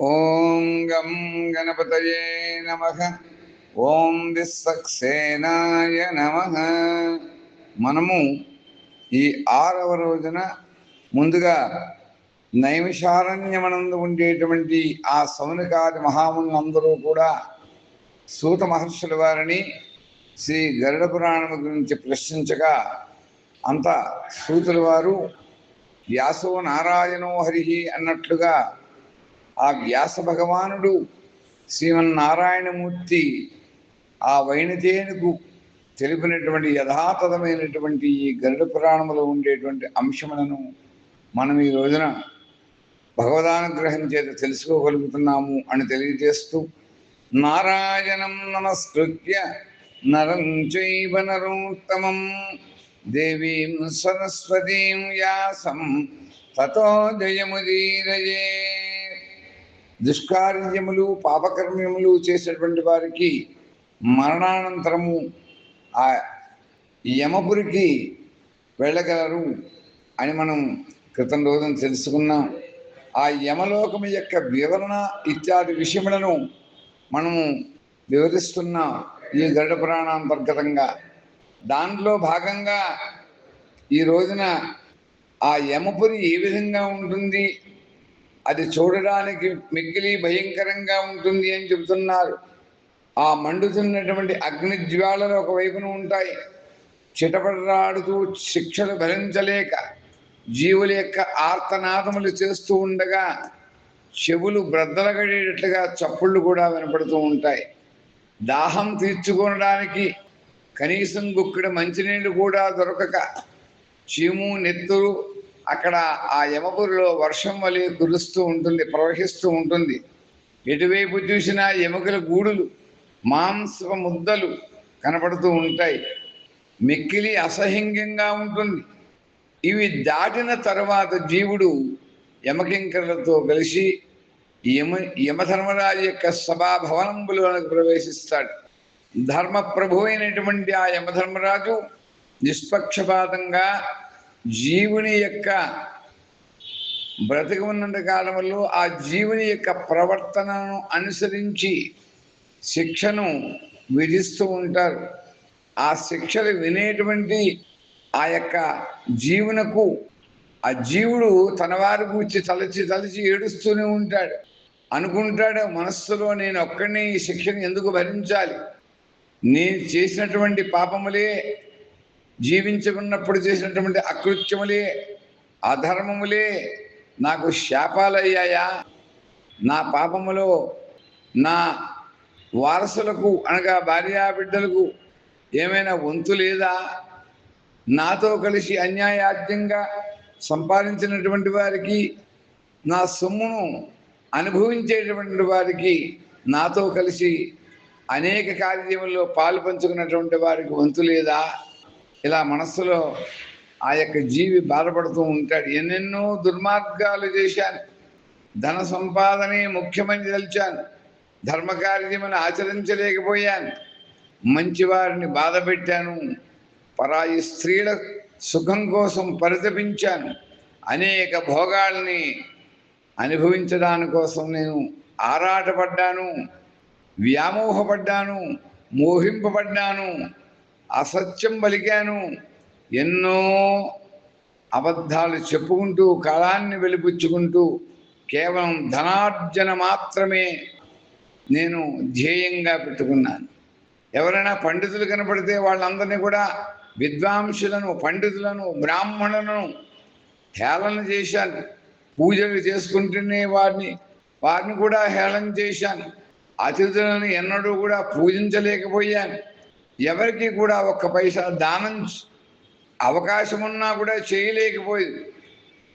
ఓం గం గణపతయే నమః. ఓం విశ్వక్సేనాయ నమః. మనము ఈ 6వ రోజున ముందుగా నైమిషారణ్యమనందు ఉండేటువంటి ఆ సౌనకాది మహామునులందరూ కూడా సూత మహర్షుల వారిని శ్రీ గరుడ పురాణము గురించి ప్రశ్నించగా అంత సూతుల వారు వ్యాసో నారాయణో హరి అన్నట్లుగా ఆ వ్యాస భగవానుడు శ్రీమన్నారాయణమూర్తి ఆ వైణతేనుకు తెలిపినటువంటి యథాతథమైనటువంటి ఈ గరుడ పురాణములో ఉండేటువంటి అంశములను మనం ఈ రోజున భగవదానుగ్రహం చేత తెలుసుకోగలుగుతున్నాము అని తెలియజేస్తూ, నారాయణం నమస్కృత్య నరం చైవ నరోత్తమం దేవీం సరస్వతీం వ్యాసం తతో జయముదీరయే. దుష్కార్యములు పాపకర్మ్యములు చేసేటువంటి వారికి మరణానంతరము ఆ యమపురికి వెళ్ళగలరు అని మనం క్రితం రోజున తెలుసుకున్నాం. ఆ యమలోకము యొక్క వివరణ ఇత్యాది విషయములను మనము వివరిస్తున్నాం ఈ గరుడ పురాణాంతర్గతంగా. దాంట్లో భాగంగా ఈ రోజున ఆ యమపురి ఏ విధంగా ఉంటుంది, అది చూడడానికి మిక్కిలి భయంకరంగా ఉంటుంది అని చెబుతున్నారు. ఆ మండుతున్నటువంటి అగ్నిజ్వాలలు ఒకవైపున ఉంటాయి. చిటపటలాడుతూ శిక్షలు భరించలేక జీవుల యొక్క ఆర్తనాదములు చేస్తూ ఉండగా చెవులు బ్రద్దలగడేటట్లుగా చప్పుళ్ళు కూడా వినపడుతూ ఉంటాయి. దాహం తీర్చుకోవడానికి కనీసం గుక్కెడు మంచినీళ్ళు కూడా దొరకక చీము నెత్తురు అక్కడ ఆ యమపురిలో వర్షం వలె కురుస్తూ ఉంటుంది, ప్రవహిస్తూ ఉంటుంది. ఎటువైపు చూసినా ఎముకల గూడులు, మాంస ముద్దలు కనపడుతూ ఉంటాయి. మిక్కిలి అసహ్యంగా ఉంటుంది. ఇవి దాటిన తరువాత జీవుడు యమకింకరులతో కలిసి యమధర్మరాజు యొక్క సభాభవనంబులోనికి ప్రవేశిస్తాడు. ధర్మప్రభు అయినటువంటి ఆ యమధర్మరాజు నిష్పక్షపాతంగా జీవుని యొక్క బ్రతికి ఉన్నంత కాలంలో ఆ జీవుని యొక్క ప్రవర్తనను అనుసరించి శిక్షను విధిస్తూ ఉంటారు. ఆ శిక్షలు వినేటువంటి ఆ యొక్క జీవునకు ఆ జీవుడు తన వారి గురించి తలచి తలచి ఏడుస్తూనే ఉంటాడు. అనుకుంటాడు మనస్సులో, నేను ఒక్కడిని ఈ శిక్షను ఎందుకు భరించాలి? నేను చేసినటువంటి పాపములే, జీవించుకున్నప్పుడు చేసినటువంటి అకృత్యములే, అధర్మములే నాకు శాపాలయ్యాయా? నా పాపములో నా వారసులకు అనగా భార్యాబిడ్డలకు ఏమైనా వంతు లేదా? నాతో కలిసి అన్యాయాజ్యంగా సంపాదించినటువంటి వారికి, నా సొమ్మును అనుభవించేటువంటి వారికి, నాతో కలిసి అనేక కార్యముల్లో పాలు పంచుకున్నటువంటి వారికి వంతు లేదా? ఇలా మనస్సులో ఆ యొక్క జీవి బాధపడుతూ ఉంటాడు. ఎన్నెన్నో దుర్మార్గాలు చేశాను, ధన సంపాదనే ముఖ్యమని తలిచాను, ధర్మకార్యమును ఆచరించలేకపోయాను, మంచివారిని బాధ పెట్టాను, పరాయి స్త్రీల సుఖం కోసం పరితపించాను, అనేక భోగాల్ని అనుభవించడాని కోసం నేను ఆరాటపడ్డాను, వ్యామోహపడ్డాను, మోహింపబడ్డాను, అసత్యం పలికాను, ఎన్నో అబద్ధాలు చెప్పుకుంటూ కాలాన్ని వెలిపుచ్చుకుంటూ కేవలం ధనార్జన మాత్రమే నేను ధ్యేయంగా పెట్టుకున్నాను. ఎవరైనా పండితులు కనపడితే వాళ్ళందరినీ కూడా విద్వాంసులను, పండితులను, బ్రాహ్మణులను హేళన చేశాను. పూజలు చేసుకుంటూనే వారిని కూడా హేళన చేశాను. అతిథులను ఎన్నడూ కూడా పూజించలేకపోయాను. ఎవరికి కూడా ఒక్క పైసా దానం అవకాశం ఉన్నా కూడా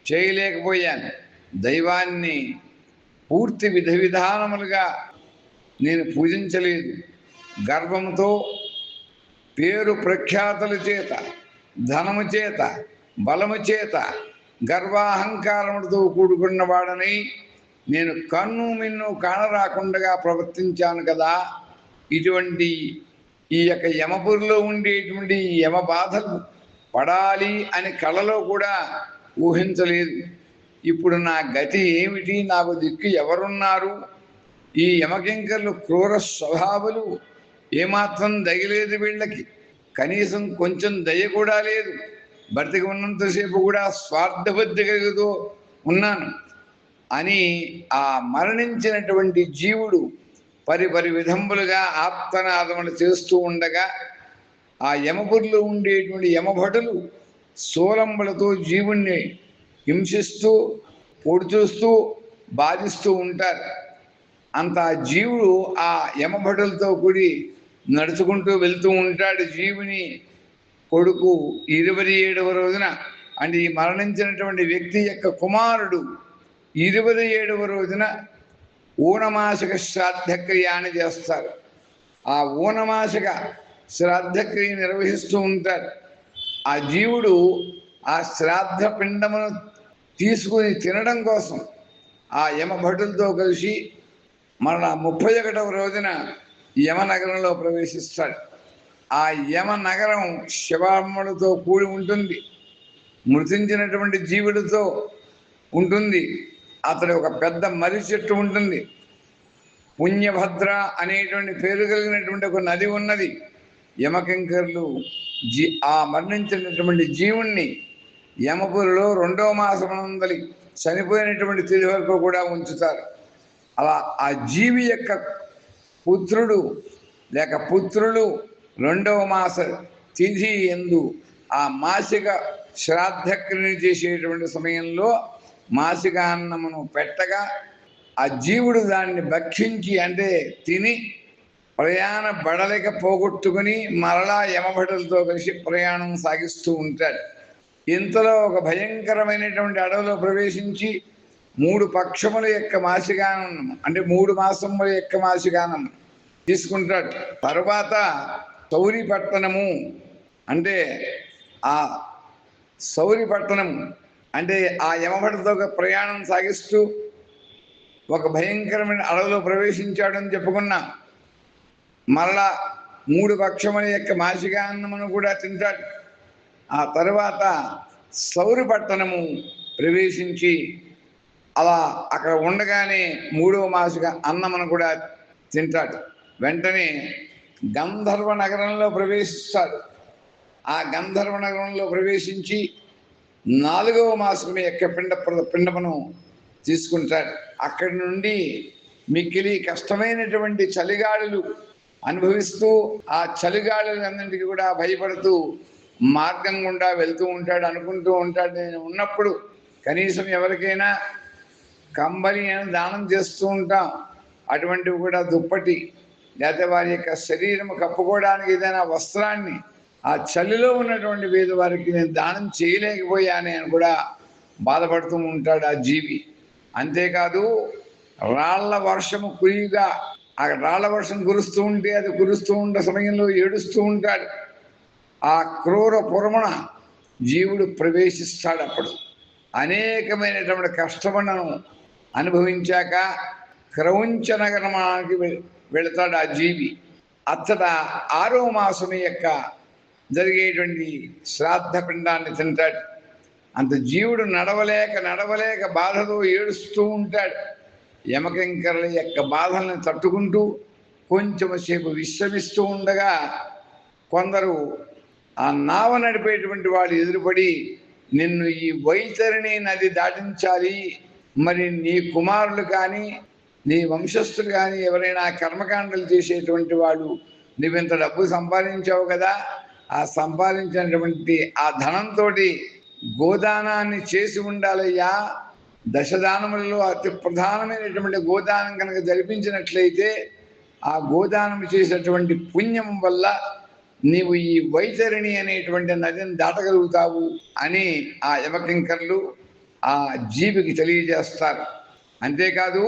చేయలేకపోయాను. దైవాన్ని పూర్తి విధానములుగా నేను పూజించలేదు. గర్వంతో, పేరు ప్రఖ్యాతుల చేత, ధనము చేత, బలము చేత, గర్వాహంకారములతో కూడుకున్న వాడని నేను కన్ను మిన్ను కానరాకుండా ప్రవర్తించాను కదా. ఇటువంటి ఈ యొక్క యమపురిలో ఉండేటువంటి యమ బాధలు పడాలి అని కలలో కూడా ఊహించలేదు. ఇప్పుడు నా గతి ఏమిటి, నాకు దిక్కు ఎవరున్నారు? ఈ యమకింకర్లు క్రూర స్వభావులు, ఏమాత్రం దయలేదు వీళ్ళకి, కనీసం కొంచెం దయ కూడా లేదు. బ్రతికి ఉన్నంతసేపు కూడా స్వార్థబుద్ధి కలుగుతూ ఉన్నాను అని ఆ మరణించినటువంటి జీవుడు పరిపరి విధంబులుగా ఆప్తనాదములు చేస్తూ ఉండగా ఆ యమపురిలో ఉండేటువంటి యమభటులు శూలంబులతో జీవుణ్ణి హింసిస్తూ పొడిచూస్తూ బాధిస్తూ ఉంటారు. అంత జీవుడు ఆ యమభటులతో కూడి నడుచుకుంటూ వెళ్తూ ఉంటాడు. జీవుని కొడుకు 27వ రోజున, అంటే ఈ మరణించినటువంటి వ్యక్తి యొక్క కుమారుడు 27వ రోజున ఊనమాసిక శ్రాద్ధక్రియ అని చేస్తారు. ఆ ఊనమాసిక శ్రాద్ధక్రియ నిర్వహిస్తూ ఉంటారు. ఆ జీవుడు ఆ శ్రాద్ధ పిండమును తీసుకుని తినడం కోసం ఆ యమభటులతో కలిసి మరలా 31వ రోజున యమనగరంలో ప్రవేశిస్తాడు. ఆ యమనగరం శివాత్మలతో కూడి ఉంటుంది, మృతించినటువంటి జీవుడితో ఉంటుంది. అతడి ఒక పెద్ద మర్రి చెట్టు ఉంటుంది. పుణ్యభద్ర అనేటువంటి పేరు కలిగినటువంటి ఒక నది ఉన్నది. యమకింకర్లు ఆ మరణించినటువంటి జీవుణ్ణి యమపురిలో 2వ మాసమునందలి చనిపోయినటువంటి తిథి వరకు కూడా ఉంచుతారు. అలా ఆ జీవి యొక్క పుత్రుడు లేక పుత్రులు 2వ మాస తిథి యందు ఆ మాసిక శ్రాద్ధక్రియను చేసేటువంటి సమయంలో మాసిక అన్నమును పెట్టగా ఆ జీవుడు దాన్ని భక్షించి, అంటే తిని ప్రయాణ బడలిక పోగొట్టుకుని మరలా యమభటులతో కలిసి ప్రయాణం సాగిస్తూ ఉంటాడు. ఇంతలో ఒక భయంకరమైనటువంటి అడవిలో ప్రవేశించి 3 పక్షముల యొక్క మాసిగానం, అంటే 3 మాసముల యొక్క మాసిగానం తీసుకుంటాడు. తరువాత సౌరిపట్టణము, అంటే ఆ సౌరిపట్టణము అంటే ఆ యమభటులతో ప్రయాణం సాగిస్తూ ఒక భయంకరమైన అడవిలో ప్రవేశించాడని చెప్పుకున్నాం. మరలా 3 పక్షముల యొక్క మాసిగాన్నమును కూడా తింటాడు. ఆ తరువాత సౌరిపట్టణము ప్రవేశించి అలా అక్కడ ఉండగానే 3వ మాసిక అన్నమును కూడా తింటాడు. వెంటనే గంధర్వ నగరంలో ప్రవేశిస్తాడు. ఆ గంధర్వ నగరంలో ప్రవేశించి 4వ మాసం యొక్క పిండమును తీసుకుంటాడు. అక్కడి నుండి మిక్కిలి కష్టమైనటువంటి చలిగాలులు అనుభవిస్తూ ఆ చలిగాలులన్నింటికి కూడా భయపడుతూ మార్గం గుండా వెళ్తూ ఉంటాడు. అనుకుంటూ ఉంటాడు, నేను ఉన్నప్పుడు కనీసం ఎవరికైనా కంబలి అని దానం చేస్తూ ఉంటాం, అటువంటివి కూడా దుప్పటి లేకపోతే వారి యొక్క శరీరం కప్పుకోవడానికి ఏదైనా వస్త్రాన్ని ఆ చలిలో ఉన్నటువంటి పేద వారికి నేను దానం చేయలేకపోయానే అని కూడా బాధపడుతూ ఉంటాడు ఆ జీవి. అంతేకాదు రాళ్ల వర్షము కురిగా, ఆ రాళ్ల వర్షం కురుస్తూ ఉంటే అది కురుస్తూ ఉండే సమయంలో ఏడుస్తూ ఉంటాడు. ఆ క్రూర పురమున జీవుడు ప్రవేశిస్తాడు. అప్పుడు అనేకమైనటువంటి కష్టములను అనుభవించాక క్రౌంచ నగరానికి వెళతాడు ఆ జీవి. అచ్చట 6వ మాసం యొక్క జరిగేటువంటి శ్రాద్ధ పిండాన్ని తింటాడు. అంత జీవుడు నడవలేక బాధతో ఏడుస్తూ ఉంటాడు. యమకింకరుల యొక్క బాధలను తట్టుకుంటూ కొంచెం సేపు విశ్రమిస్తూ ఉండగా కొందరు ఆ నావ నడిపేటువంటి వాళ్ళు ఎదురుపడి, నిన్ను ఈ వైతరిణి నది దాటించాలి, మరి నీ కుమారులు కానీ నీ వంశస్థులు కానీ ఎవరైనా కర్మకాండలు చేసేటువంటి వాళ్ళు, నువ్వింత డబ్బు సంపాదించావు కదా, ఆ సంపాదించినటువంటి ఆ ధనంతో గోదానాన్ని చేసి ఉండాలయ్యా. దశదానములలో అతి ప్రధానమైనటువంటి గోదానం కనుక జరిపించినట్లయితే ఆ గోదానం చేసేటువంటి పుణ్యం వల్ల నీవు ఈ వైతరిణి అనేటువంటి నదిని దాటగలుగుతావు అని ఆ యమకింకర్లు ఆ జీవికి తెలియజేస్తారు. అంతేకాదు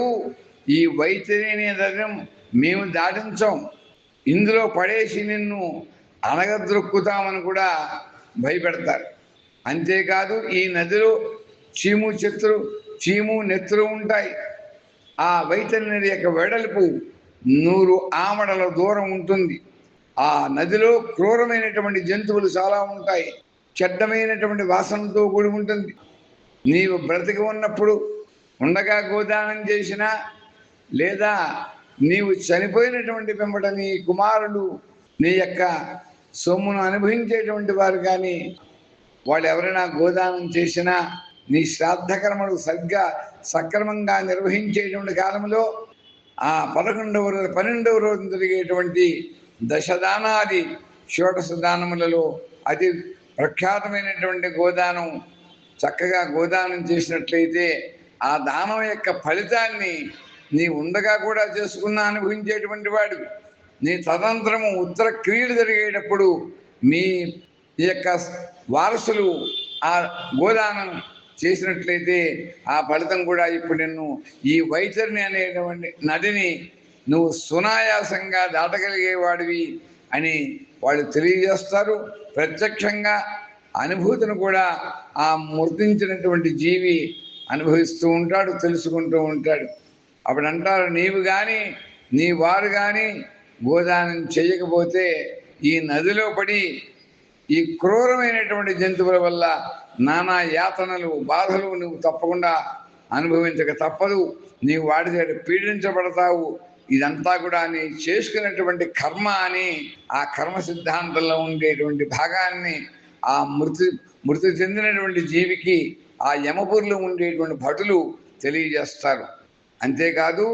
ఈ వైతరిణి నదిని మేము దాటించాం, ఇందులో పడేసి నిన్ను అనగద్రొక్కుతామని కూడా భయపెడతారు. అంతేకాదు ఈ నదిలో చీము నెత్తురు ఉంటాయి. ఆ వైతరిణి యొక్క వెడల్పు 100 ఆమడల దూరం ఉంటుంది. ఆ నదిలో క్రూరమైనటువంటి జంతువులు చాలా ఉంటాయి. చెడ్డమైనటువంటి వాసనతో కూడి ఉంటుంది. నీవు బ్రతికి ఉన్నప్పుడు ఉండగా గోదానం చేసినా, లేదా నీవు చనిపోయినటువంటి వెంబట నీ కుమారుడు నీ యొక్క సొమ్మును అనుభవించేటువంటి వారు కానీ వాళ్ళు ఎవరైనా గోదానం చేసినా, నీ శ్రాద్ధకర్మలు సక్రమంగా నిర్వహించేటువంటి కాలంలో ఆ 11వ రోజు 12వ రోజు జరిగేటువంటి దశదానాది షోడశ దానములలో అతి ప్రఖ్యాతమైనటువంటి గోదానం చక్కగా గోదానం చేసినట్లయితే ఆ దానం యొక్క ఫలితాన్ని నీ ఉండగా కూడా చేసుకున్న అనుభవించేటువంటి వాడు. నీ తదంతరము ఉత్తర క్రియలు జరిగేటప్పుడు మీ యొక్క వారసులు ఆ గోదానం చేసినట్లయితే ఆ ఫలితం కూడా ఇప్పుడు నిన్ను ఈ వైతరిణి అనేటువంటి నదిని నువ్వు సునాయాసంగా దాటగలిగేవాడివి అని వాళ్ళు తెలియజేస్తారు. ప్రత్యక్షంగా అనుభూతిని కూడా ఆ మృతించినటువంటి జీవి అనుభవిస్తూ ఉంటాడు, తెలుసుకుంటూ ఉంటాడు. అప్పుడు అంటారు, నీవు కానీ నీ వారు కానీ గోదానం చేయకపోతే ఈ నదిలో పడి ఈ క్రూరమైనటువంటి జంతువుల వల్ల నానా యాతనలు బాధలు నువ్వు తప్పకుండా అనుభవించక తప్పదు. నీవు వాడి దగ్గర పీడించబడతావు. ఇదంతా కూడా నీ చేసుకున్నటువంటి కర్మ అని ఆ కర్మ సిద్ధాంతంలో ఉండేటువంటి భాగాన్ని ఆ మృతి చెందినటువంటి జీవికి ఆ యమపురిలో ఉండేటువంటి భటులు తెలియజేస్తారు. అంతేకాదు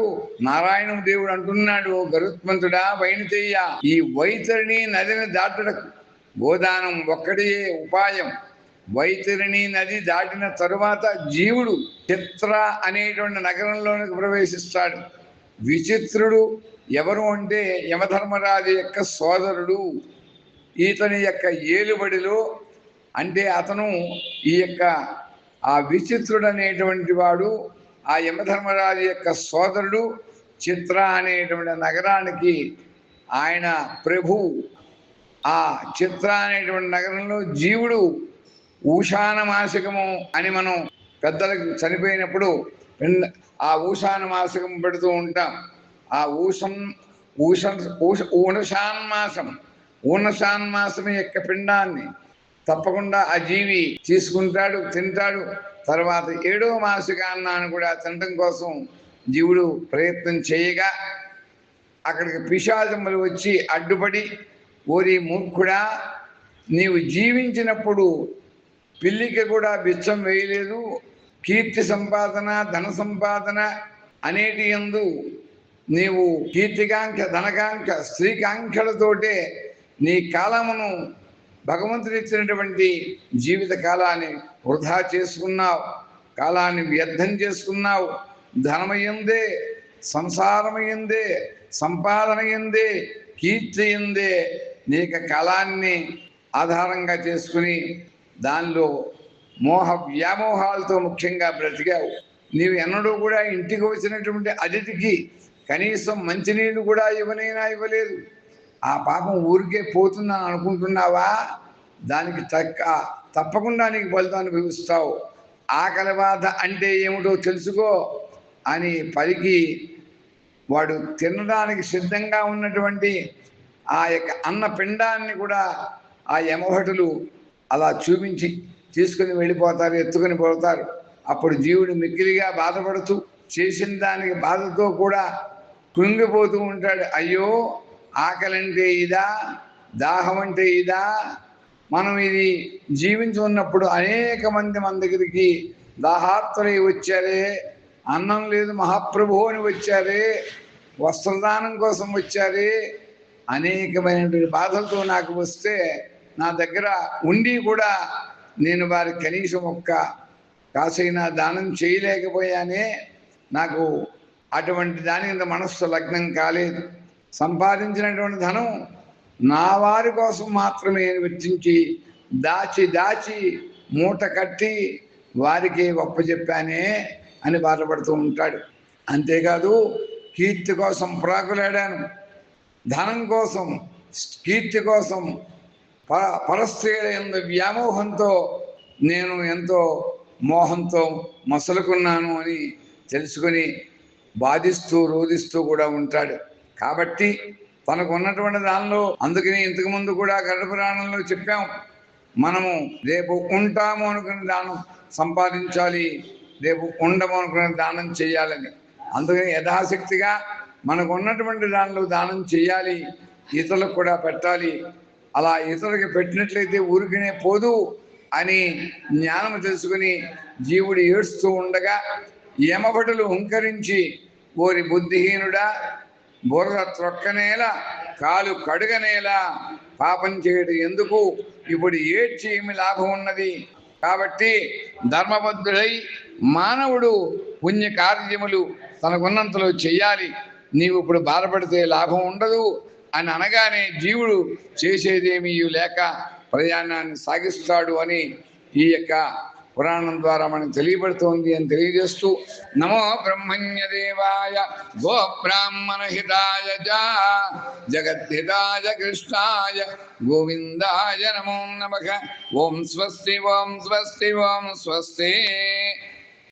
నారాయణ దేవుడు అంటున్నాడు, గరుత్మంతుడా వైణితేయ, ఈ వైతరిణి నదిని దాటుటకు గోదానం ఒక్కడే ఉపాయం. వైతరిణి నది దాటిన తరువాత జీవుడు చిత్ర అనేటువంటి నగరంలోనికి ప్రవేశిస్తాడు. విచిత్రుడు ఎవరు అంటే యమధర్మరాజు యొక్క సోదరుడు. ఈతని యొక్క ఏలుబడిలో అంటే అతను ఈ యొక్క ఆ విచిత్రుడు అనేటువంటి వాడు ఆ యమధర్మరాజు యొక్క సోదరుడు. చిత్ర అనేటువంటి నగరానికి ఆయన ప్రభు. ఆ చిత్ర అనేటువంటి నగరంలో జీవుడు ఊషాన మాసికము అని మనం పెద్దలకు చనిపోయినప్పుడు ఆ ఊషాన మాసికం పెడుతూ ఉంటాం. ఆ ఊనషాన్మాసం యొక్క పిండాన్ని తప్పకుండా ఆ జీవి తీసుకుంటాడు, తింటాడు. తర్వాత 7వ మాసికాన్నాన్ని కూడా తినడం కోసం జీవుడు ప్రయత్నం చేయగా అక్కడికి పిశాచములు వచ్చి అడ్డుపడి, ఓరి మూర్ఖుడా, నీవు జీవించినప్పుడు పిల్లికి కూడా బిచ్చం వేయలేదు, కీర్తి సంపాదన ధన సంపాదన అనేటి యందు నీవు కీర్తికాంక్ష ధనకాంక్ష స్త్రీకాంక్షలతోటే నీ కాలమును భగవంతుడు ఇచ్చినటువంటి జీవిత కాలాన్ని వృధా చేసుకున్నావు, కాలాన్ని వ్యర్థం చేసుకున్నావు. ధనమయందే, సంసారమయందే, సంపాదనయందే, కీర్తి ఎందే నీకు కాలాన్ని ఆధారంగా చేసుకుని దానిలో మోహ వ్యామోహాలతో ముఖ్యంగా బ్రతికావు. నీవు ఎన్నడూ కూడా ఇంటికి వచ్చినటువంటి అతిథికి కనీసం మంచినీళ్ళు కూడా ఇవ్వలేదు. ఆ పాపం ఊరికే పోతుందని అనుకుంటున్నావా? దానికి తప్పకుండా నీకు ఫలితం అనుభవిస్తావు. ఆకలి బాధ అంటే ఏమిటో తెలుసుకో అని పలికి వాడు తినడానికి సిద్ధంగా ఉన్నటువంటి ఆ యొక్క అన్న పిండాన్ని కూడా ఆ యమభటులు అలా చూపించి తీసుకుని వెళ్ళిపోతారు, ఎత్తుకుని పోతారు. అప్పుడు జీవుడు మిక్కిలిగా బాధపడుతూ చేసిన దానికి బాధతో కూడా కృంగిపోతూ ఉంటాడు. అయ్యో, ఆకలంటే ఇదా, దాహం అంటే ఇదా. మనం ఇది జీవించి ఉన్నప్పుడు అనేక మంది మన దగ్గరికి దాహార్తులై వచ్చారే, అన్నం లేదు మహాప్రభు అని వచ్చారే, వస్త్రదానం కోసం వచ్చారే, అనేకమైనటువంటి బాధలతో నాకు వస్తే నా దగ్గర ఉండి కూడా నేను వారికి కనీసం ఒక్క కాసైనా దానం చేయలేకపోయానే. నాకు అటువంటి దాని కింద మనస్సు లగ్నం కాలేదు. సంపాదించినటువంటి ధనం నా వారి కోసం మాత్రమే వెచ్చించి దాచి మూట కట్టి వారికి ఒప్పచెప్పానే అని బాధపడుతూ ఉంటాడు. అంతేకాదు కీర్తి కోసం ప్రాకులాడాను, ధనం కోసం కీర్తి కోసం పరస్త్రీల యందు వ్యామోహంతో నేను ఎంతో మోహంతో మసలుకున్నాను అని తెలుసుకొని బాధిస్తూ రోధిస్తూ కూడా ఉంటాడు. కాబట్టి తనకు ఉన్నటువంటి దానిలో, అందుకని ఇంతకుముందు కూడా గరుడ పురాణంలో చెప్పాం, మనము రేపు ఉంటాము అనుకుని దానం సంపాదించాలి, రేపు ఉండము అనుకుని దానం చేయాలని. అందుకని యథాశక్తిగా మనకు ఉన్నటువంటి దానిలో దానం చేయాలి, ఇతరులకు కూడా పెట్టాలి. అలా ఇతరులకి పెట్టినట్లయితే ఊరికనే పోదు అని జ్ఞానం తెలుసుకుని జీవుడు ఏడుస్తూ ఉండగా యమభటులు హుంకరించి, ఓరి బుద్ధిహీనుడా, బుర్ర త్రొక్కనేలా కాలు కడుగనేలా, పాపం చేయడం ఎందుకు, ఇప్పుడు ఏడ్చి ఏమి లాభం ఉన్నది. కాబట్టి ధర్మబద్ధుడై మానవుడు పుణ్య కార్యములు తనకున్నంతలో చెయ్యాలి, నీవు ఇప్పుడు బాధపడితే లాభం ఉండదు అని అనగానే జీవుడు చేసేదేమీ లేక ప్రయాణాన్ని సాగిస్తాడు అని ఈ యొక్క పురాణం ద్వారా మనకు తెలియబడుతోంది అని తెలియజేస్తూ, నమో బ్రహ్మణ్య దేవాయ గో బ్రాహ్మణ హితాయ జగద్హితాయ కృష్ణాయ గోవిందాయ నమో నమః. ఓం స్వస్తి ఓం స్వస్తి ఓం స్వస్తి.